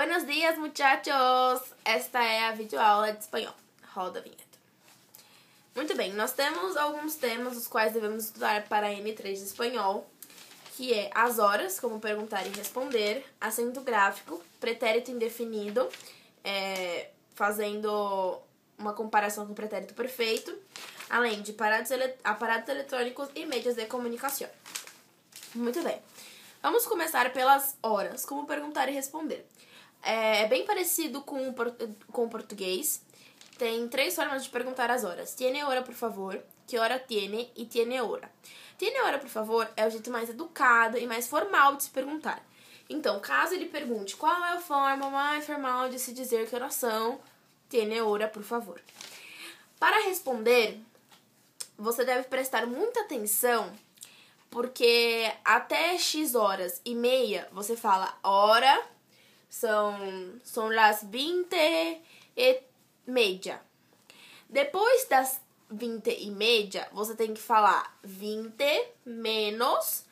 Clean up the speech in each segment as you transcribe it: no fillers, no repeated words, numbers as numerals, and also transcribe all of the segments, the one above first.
Buenos dias, muchachos! Esta é a videoaula de espanhol. Roda a vinheta. Muito bem, nós temos alguns temas os quais devemos estudar para a N3 de espanhol, que é as horas, como perguntar e responder, acento gráfico, pretérito indefinido, fazendo uma comparação com o pretérito perfeito, além de aparatos eletrônicos e meios de comunicação. Muito bem. Vamos começar pelas horas, como perguntar e responder. É bem parecido com o português. Tem 3 formas de perguntar as horas. Tiene hora, por favor? Que hora tiene? E tiene hora. Tiene hora, por favor, é o jeito mais educado e mais formal de se perguntar. Então, caso ele pergunte qual é a forma mais formal de se dizer que horas são, tiene hora, por favor. Para responder, você deve prestar muita atenção, porque até X horas e meia você fala hora, são las 20:30. Depois das 20:30, você tem que falar 20 menos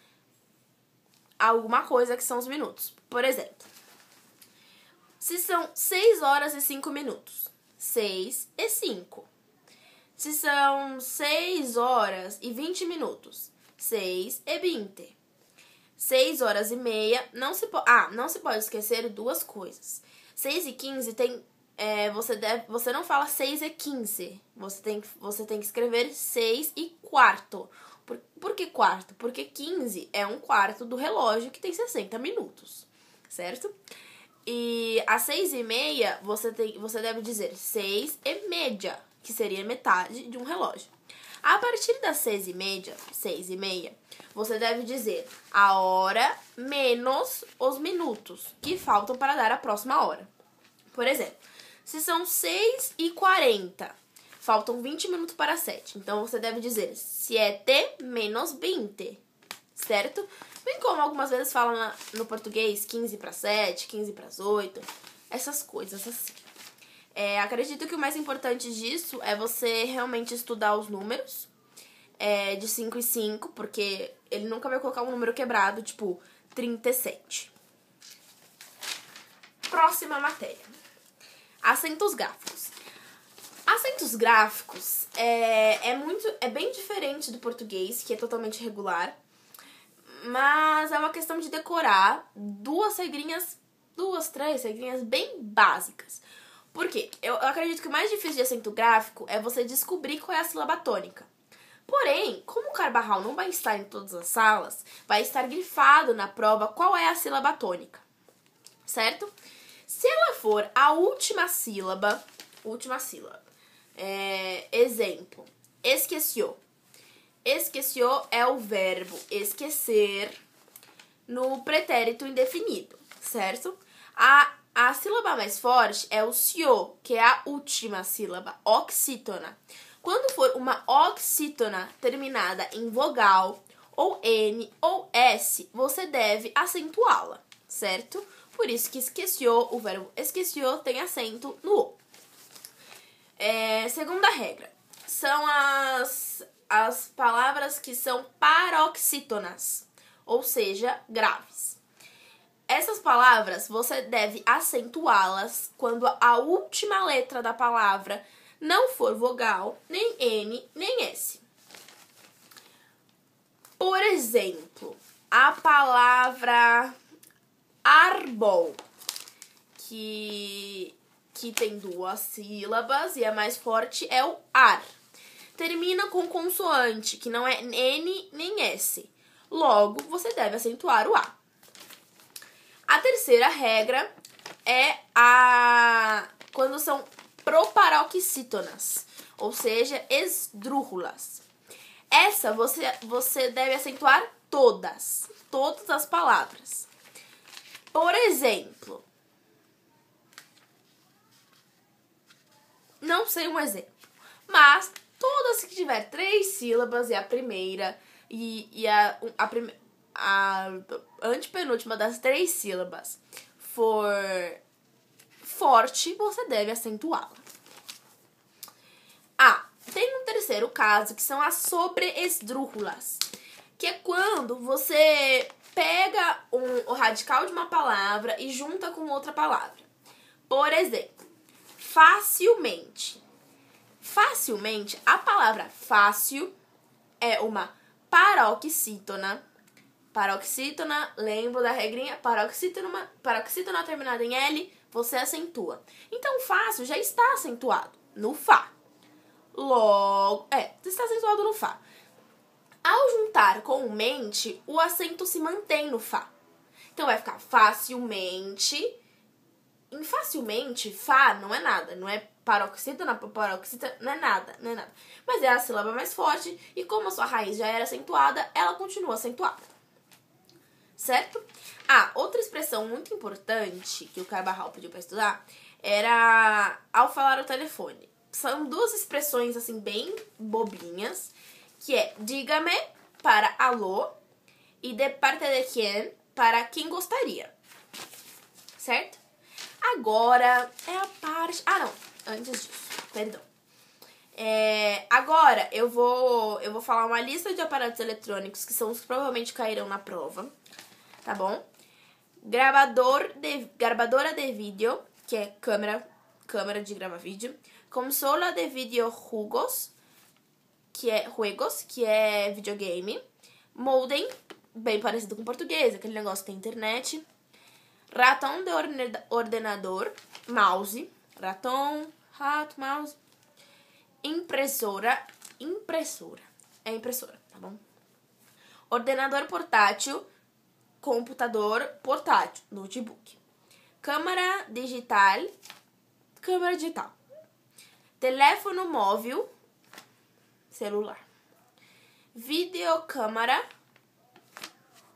alguma coisa que são os minutos. Por exemplo, se são 6 horas e 5 minutos, 6 e 5. Se são 6 horas e 20 minutos, 6 e 20. 6 horas e meia, não se pode esquecer 2 coisas. 6 e 15 tem, você não fala 6 e 15, você tem que escrever 6 e quarto. Por que quarto? Porque 15 é um quarto do relógio que tem 60 minutos, certo? E às 6 e meia, você deve dizer 6 e meia, que seria metade de um relógio. A partir das 6 e meia, você deve dizer a hora menos os minutos que faltam para dar a próxima hora. Por exemplo, se são 6 e 40, faltam 20 minutos para 7. Então, você deve dizer 7 menos 20, certo? Bem como algumas vezes falam no português 15 para 7, 15 para 8, essas coisas assim. Acredito que o mais importante disso é você realmente estudar os números de 5 e 5, porque ele nunca vai colocar um número quebrado, tipo 37. Próxima matéria. Acentos gráficos. Acentos gráficos é bem diferente do português, que é totalmente regular, mas é uma questão de decorar 2, 3 regrinhas bem básicas. Por quê? Eu acredito que o mais difícil de acento gráfico é você descobrir qual é a sílaba tônica. Porém, como o Carvajal não vai estar em todas as salas, vai estar grifado na prova qual é a sílaba tônica, certo? Se ela for a última sílaba, exemplo, esqueció. Esqueció é o verbo esquecer no pretérito indefinido, certo? A sílaba mais forte é o cio, que é a última sílaba, oxítona. Quando for uma oxítona terminada em vogal, ou N ou S, você deve acentuá-la, certo? Por isso que esqueció, o verbo esqueció tem acento no O. Segunda regra, são as palavras que são paroxítonas, ou seja, graves. Essas palavras, você deve acentuá-las quando a última letra da palavra não for vogal, nem N, nem S. Por exemplo, a palavra árbol, que tem 2 sílabas e a mais forte é o ar. Termina com consoante, que não é N nem S. Logo, você deve acentuar o A. A terceira regra é quando são proparoxítonas, ou seja, esdrúxulas. Essa você deve acentuar todas as palavras. Por exemplo, não sei um exemplo, mas todas que tiver 3 sílabas e a primeira e a antepenúltima das 3 sílabas for forte, você deve acentuá-la. Tem um terceiro caso, que são as sobreesdrúxulas, que é quando você pega o radical de uma palavra e junta com outra palavra. Por exemplo, facilmente. Facilmente, a palavra fácil é uma paroxítona. Paroxítona, lembro da regrinha, paroxítona terminada em L, você acentua. Então, fácil já está acentuado no Fá. Logo, está acentuado no Fá. Ao juntar com o mente, o acento se mantém no Fá. Então, vai ficar facilmente. Em facilmente, Fá não é nada, não é paroxítona, não é nada. Mas é a sílaba mais forte e como a sua raiz já era acentuada, ela continua acentuada. Certo? Outra expressão muito importante que o Carvajal pediu para estudar era ao falar ao telefone. São duas expressões, assim, bem bobinhas, que é dígame para alô e de parte de quem para quem gostaria. Certo? Agora é a parte... antes disso, perdão. Agora eu vou falar uma lista de aparatos eletrônicos que são os que provavelmente cairão na prova. Tá bom? Gravadora de vídeo, que é câmera de gravar vídeo. Consola de videojuegos, que é videogame. Modem, bem parecido com português, aquele negócio que tem internet. Ratão de ordenador, mouse. Rato, mouse. Impressora. É impressora, tá bom? Ordenador portátil. Computador portátil, notebook. Câmera digital. Telefone móvel, celular. Videocâmara.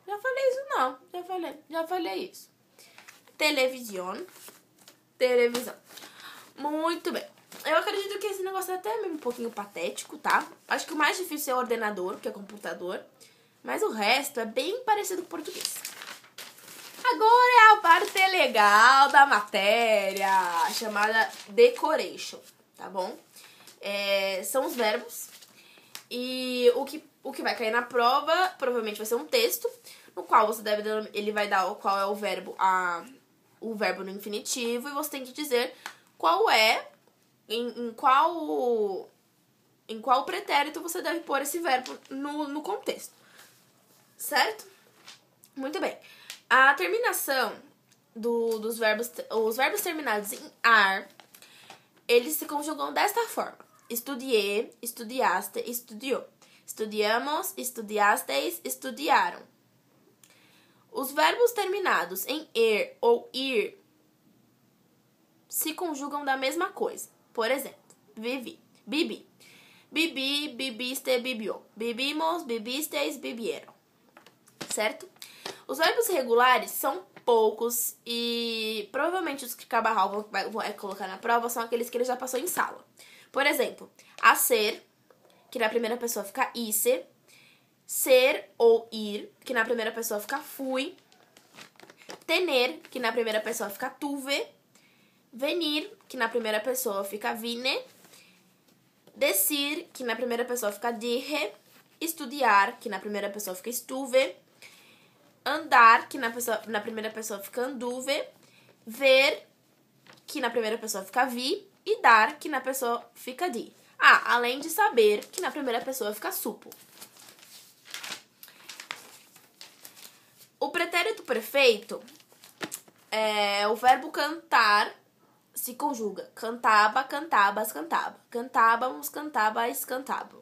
Já falei isso não, já falei isso. Televisão. Muito bem. Eu acredito que esse negócio é até mesmo um pouquinho patético, tá? Acho que o mais difícil é o ordenador, que é computador. Mas o resto é bem parecido com o português. Agora é a parte legal da matéria, chamada decoration, tá bom? São os verbos. E o que vai cair na prova, provavelmente vai ser um texto, no qual ele vai dar qual é o verbo no infinitivo, e você tem que dizer qual é, em qual pretérito você deve pôr esse verbo no contexto. Certo? Muito bem. A terminação dos verbos, os verbos terminados em ar, eles se conjugam desta forma. Estudié, estudiaste, estudiou. Estudiamos, estudiasteis, estudiaram. Os verbos terminados em er ou ir se conjugam da mesma coisa. Por exemplo, vivi, bibi. Bibi, bibiste, bibiou. Bibimos, bibisteis, bibieram. Certo? Os verbos regulares são poucos e provavelmente os que Carvajal vai colocar na prova são aqueles que ele já passou em sala. Por exemplo, a ser, que na primeira pessoa fica ise. Ser ou ir, que na primeira pessoa fica fui. Tener, que na primeira pessoa fica tuve. Venir, que na primeira pessoa fica vine. Decir, que na primeira pessoa fica dije. Estudiar, que na primeira pessoa fica estuve. Andar, que na primeira pessoa fica anduve. Ver, que na primeira pessoa fica vi. E dar, que na pessoa fica di. Além de saber, que na primeira pessoa fica supo. O pretérito perfeito o verbo cantar se conjuga. Cantava, cantabas, cantava. Cantávamos, cantabas, cantavam.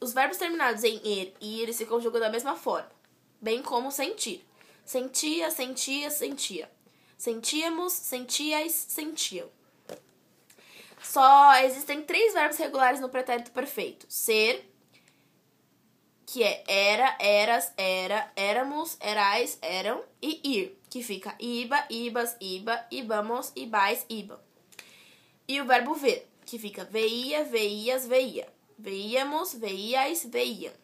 Os verbos terminados em er e ir se conjugam da mesma forma, bem como sentir. Sentia, sentia, sentia. Sentíamos, sentiais, sentiam. Só existem 3 verbos regulares no pretérito perfeito. Ser, que é era, eras, era, éramos, erais, eram. E ir, que fica iba, ibas, iba, ibamos, ibais, ibam. E o verbo ver, que fica veia, veias, veia. Veíamos, veíais, veiam.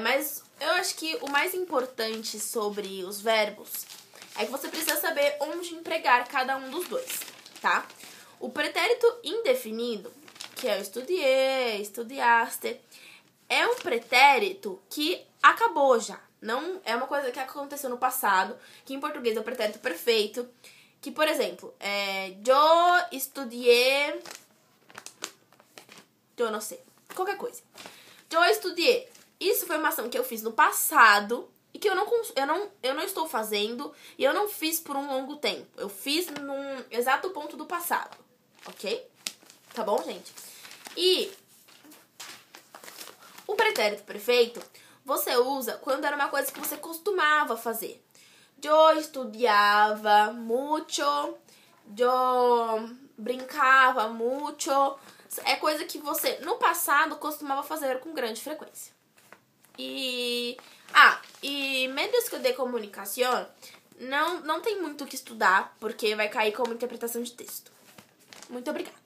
Mas eu acho que o mais importante sobre os verbos é que você precisa saber onde empregar cada um dos dois, tá? O pretérito indefinido, que é o estudiei, estudiaste, é um pretérito que acabou já. Não é uma coisa que aconteceu no passado, que em português é o pretérito perfeito. Que, por exemplo, yo estudié... Eu não sei. Qualquer coisa. Eu estudei. Isso foi uma ação que eu fiz no passado e que eu não estou fazendo e eu não fiz por um longo tempo. Eu fiz num exato ponto do passado. Ok? Tá bom, gente? E o pretérito perfeito você usa quando era uma coisa que você costumava fazer. Eu estudava mucho. Eu brincava mucho. É coisa que você, no passado, costumava fazer com grande frequência. E meios de comunicação não tem muito o que estudar, porque vai cair como interpretação de texto. Muito obrigada.